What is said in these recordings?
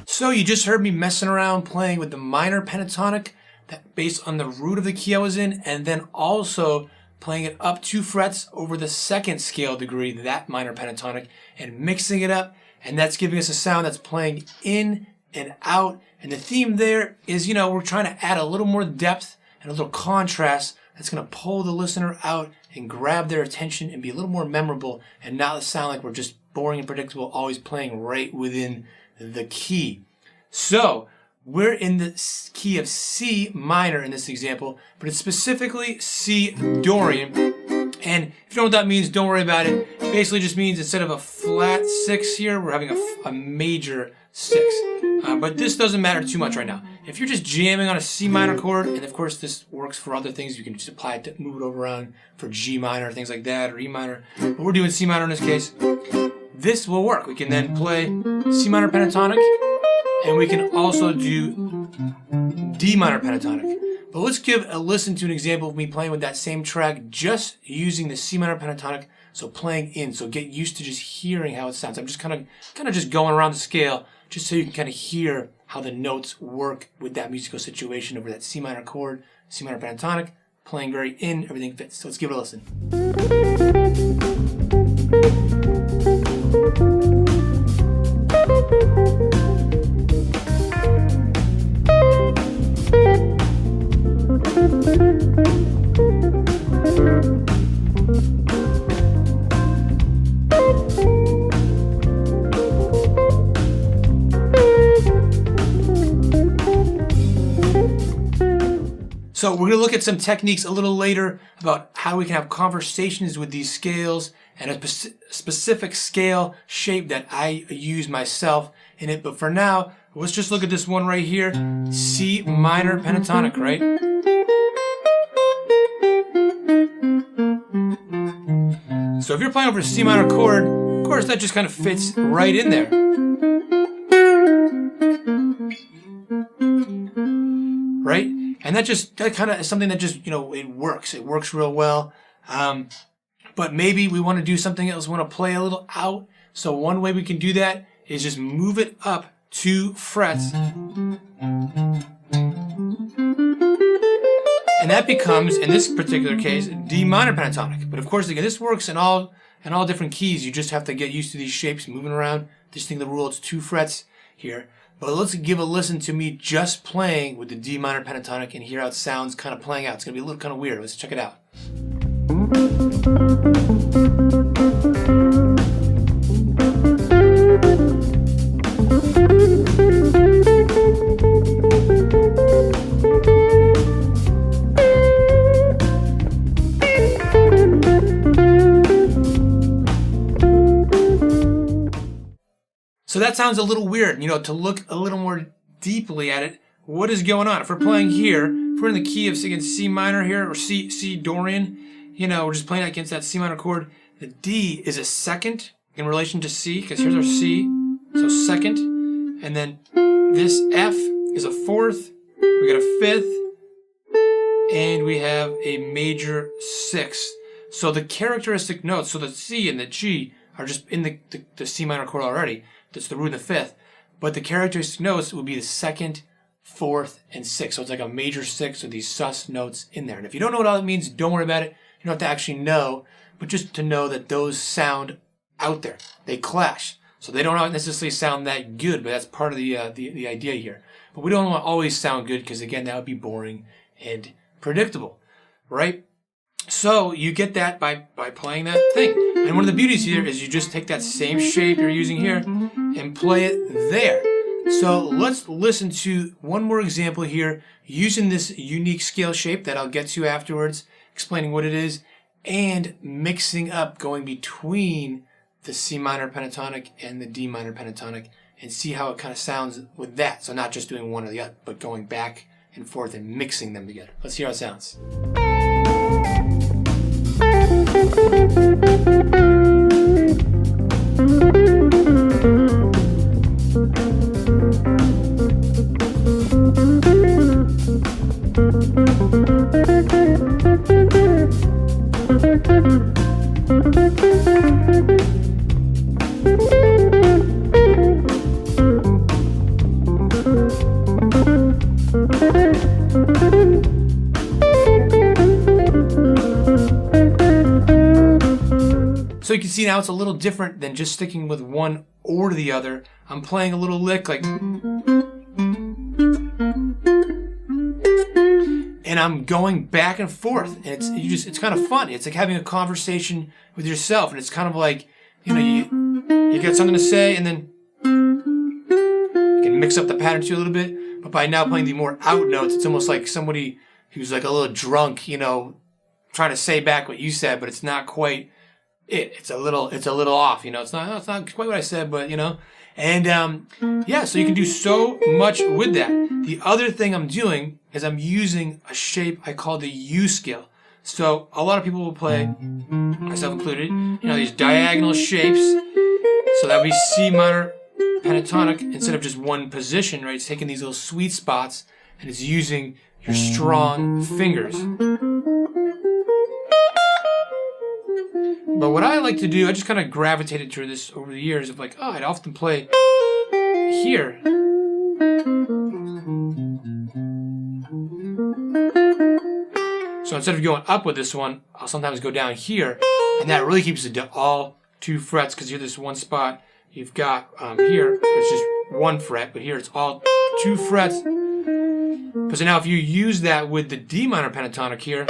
So you just heard me messing around playing with the minor pentatonic based on the root of the key I was in, and then also playing it up 2 frets over the second scale degree, that minor pentatonic, and mixing it up, and that's giving us a sound that's playing in and out. And the theme there is, we're trying to add a little more depth and a little contrast that's going to pull the listener out and grab their attention and be a little more memorable and not sound like we're just boring and predictable, always playing right within the key. So we're in the key of C minor in this example, but it's specifically C Dorian. And if you know what that means, don't worry about it. It basically just means instead of a flat 6 here, we're having a major 6. But this doesn't matter too much right now. If you're just jamming on a C minor chord, and of course this works for other things, you can just apply it to move it over around for G minor, things like that, or E minor. But we're doing C minor in this case. This will work. We can then play C minor pentatonic, and we can also do D minor pentatonic. But let's give a listen to an example of me playing with that same track, just using the C minor pentatonic, so playing in. So get used to just hearing how it sounds. I'm just kind of just going around the scale, just so you can kind of hear how the notes work with that musical situation over that C minor chord, C minor pentatonic, playing very in, everything fits. So let's give it a listen. So we're going to look at some techniques a little later about how we can have conversations with these scales and a specific scale shape that I use myself in it. But for now, let's just look at this one right here, C minor pentatonic, right? So if you're playing over a C minor chord, of course that just kind of fits right in there. Right? And that kind of is something that just, it works real well. But maybe we want to do something else. We want to play a little out. So one way we can do that is just move it up 2 frets. And that becomes, in this particular case, D minor pentatonic. But of course, again, this works in all different keys. You just have to get used to these shapes moving around. Just think the rule, it's 2 frets here. But let's give a listen to me just playing with the D minor pentatonic and hear how it sounds kind of playing out. It's going to be a little kind of weird. Let's check it out. So that sounds a little weird, to look a little more deeply at it. What is going on? If we're playing here, if we're in the key of C minor here, or C Dorian, we're just playing against that C minor chord. The D is a second in relation to C, because here's our C, so second. And then this F is a 4th, we got a 5th, and we have a major 6th. So the characteristic notes, so the C and the G are just in the C minor chord already. That's the root of the 5th. But the characteristic notes would be the 2nd, 4th, and 6th. So it's like a major 6 with these sus notes in there. And if you don't know what all that means, don't worry about it. You don't have to actually know, but just to know that those sound out there. They clash. So they don't necessarily sound that good, but that's part of the idea here. But we don't want to always sound good because, again, that would be boring and predictable, right? So you get that by playing that thing. And one of the beauties here is you just take that same shape you're using here and play it there. So let's listen to one more example here using this unique scale shape that I'll get to afterwards, explaining what it is, and mixing up, going between the C minor pentatonic and the D minor pentatonic, and see how it kind of sounds with that. So not just doing one or the other, but going back and forth and mixing them together. Let's hear how it sounds. So you can see now it's a little different than just sticking with one or the other. I'm playing a little lick like, and I'm going back and forth, and it's kind of fun. It's like having a conversation with yourself, and it's kind of like, you know, you got something to say, and then you can mix up the pattern too a little bit. But by now playing the more out notes, it's almost like somebody who's like a little drunk, you know, trying to say back what you said, but it's not quite it. It's a little off, you know. It's not quite what I said, but you know. And yeah, so you can do so much with that. The other thing I'm doing is I'm using a shape I call the U scale. So a lot of people will play, myself included, you know, these diagonal shapes. So that would be C minor pentatonic instead of just one position, right? It's taking these little sweet spots and it's using your strong fingers. But what I like to do, I just kind of gravitated toward this over the years of like, oh, I'd often play here. So instead of going up with this one, I'll sometimes go down here, and that really keeps it to all 2 frets, because here this one spot you've got here, it's just 1 fret, but here it's all 2 frets. But so now if you use that with the D minor pentatonic here,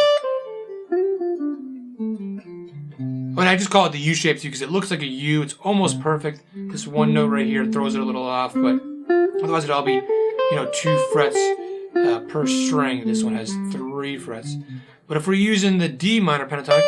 and I just call it the U shape too because it looks like a U. It's almost perfect. This one note right here throws it a little off, but otherwise it'd all be, you know, 2 frets per string. This one has 3 frets. But if we're using the D minor pentatonic,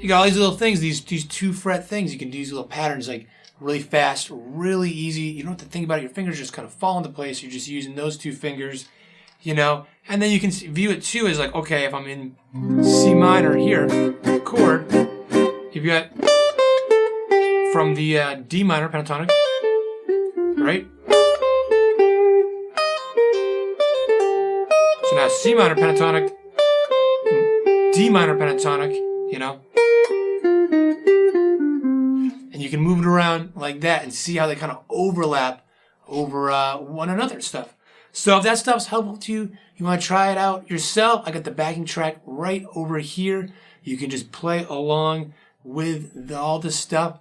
you got all these little things, these 2 fret things. You can do these little patterns like really fast, really easy. You don't have to think about it. Your fingers just kind of fall into place. You're just using those 2 fingers, you know. And then you can view it too as like, okay, if I'm in C minor here, chord, you've got from the D minor pentatonic, right? So now C minor pentatonic, D minor pentatonic, you know. You can move it around like that and see how they kind of overlap over one another and stuff. So if that stuff's helpful to you, you want to try it out yourself, I got the backing track right over here. You can just play along with all this stuff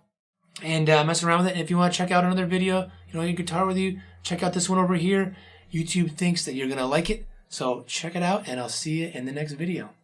and mess around with it. And if you want to check out another video, you know, your guitar with you, check out this one over here. YouTube thinks that you're going to like it. So check it out, and I'll see you in the next video.